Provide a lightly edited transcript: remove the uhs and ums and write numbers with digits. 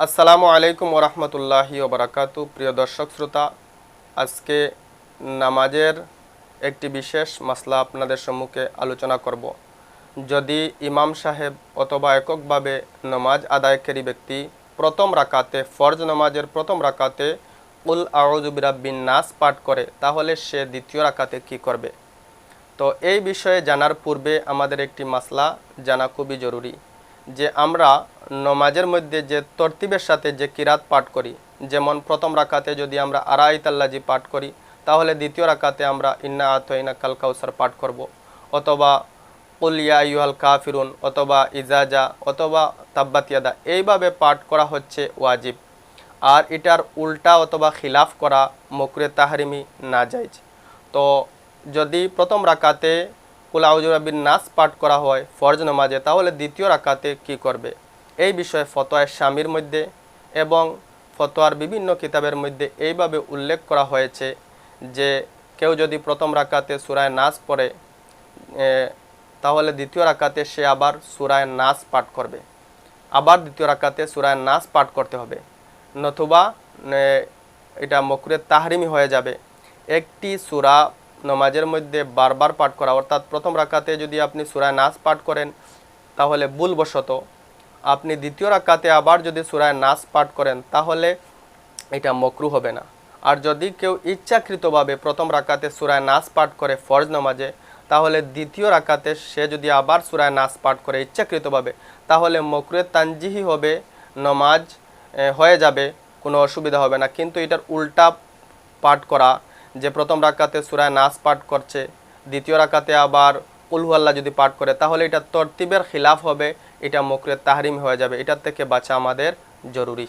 আসসালামু আলাইকুম ওরহমতুল্লাহি ওবরাকাতু। প্রিয় দর্শক শ্রোতা, আজকে নামাজের একটি বিশেষ মাসলা আপনাদের সম্মুখে আলোচনা করব। যদি ইমাম সাহেব অথবা এককভাবে নামাজ আদায়কারী ব্যক্তি প্রথম রাকাতে, ফরজ নামাজের প্রথম রাকাতে কুল আউযু বিরাব্বিন নাস পাঠ করে, তাহলে সে দ্বিতীয় রাকাতে কি করবে? তো এই বিষয়ে জানার পূর্বে আমাদের একটি মাসলা জানা খুবই জরুরি, যে আমরা নমাজের মধ্যে যে তরতিবের সাথে যে কিরাত পাঠ করি, যেমন প্রথম রাকাতে যদি আমরা আরাইতাল্লাজি পাঠ করি, তাহলে দ্বিতীয় রাকাতে আমরা ইন্না আতইনা কাল কাউসার পাঠ করব, অথবা কুল ইয়া আইয়ুহাল কাফিরুন, অথবা ইজাজা, অথবা তাব্বাত ইয়াদা, এইভাবে পাঠ করা হচ্ছে ওয়াজিব। আর এটার উল্টা অথবা খিলাফ করা মকরুহে তাহরিমি নাজায়েজ। তো যদি প্রথম রাকাতে কুল আউযু বিরাব্বিন নাস পাঠ করা হয় ফরজ নামাজে, তাহলে দ্বিতীয় রাকাতে কি করবে? এই বিষয়ে ফতোয়ায়ে শামির মধ্যে এবং ফতোয়ার বিভিন্ন কিতাবের মধ্যে এইভাবে উল্লেখ করা হয়েছে যে কেউ যদি প্রথম রাকাতে সূরা নাস পড়ে, তাহলে দ্বিতীয় রাকাতে সে আবার সূরা নাস পাঠ করবে, আবার দ্বিতীয় রাকাতে সূরা নাস পাঠ করতে হবে, নতুবা এটা মকরুহে তাহরিমি হয়ে যাবে। একটি সূরা নামাজের মধ্যে বারবার পাঠ করা, অর্থাৎ প্রথম রাকাতে যদি আপনি সূরা নাস পাঠ করেন, তাহলে ভুলবশত আপনি দ্বিতীয় রাকাতে আবার যদি সূরা নাস পাঠ করেন, তাহলে এটা মকরু হবে না। আর যদি কেউ ইচ্ছাকৃতভাবে প্রথম রাকাতে সূরা নাস পাঠ করে ফরজ নামাজে, তাহলে দ্বিতীয় রাকাতে সে যদি আবার সূরা নাস পাঠ করে ইচ্ছাকৃতভাবে, তাহলে মকরুহে তানজিহি হবে, নামাজ হয়ে যাবে, কোনো অসুবিধা হবে না। কিন্তু এটার উল্টা পাঠ করা, যে প্রথম রাকাতে সূরা নাস পাঠ করছে, দ্বিতীয় রাকাতে আবার কুল হুয়াল্লাহ যদি পাঠ করে, তাহলে এটা তরতিবের খিলাফ হবে, এটা মকরুহে তাহরিম হয়ে যাবে। এটার থেকে বাঁচা আমাদের জরুরি।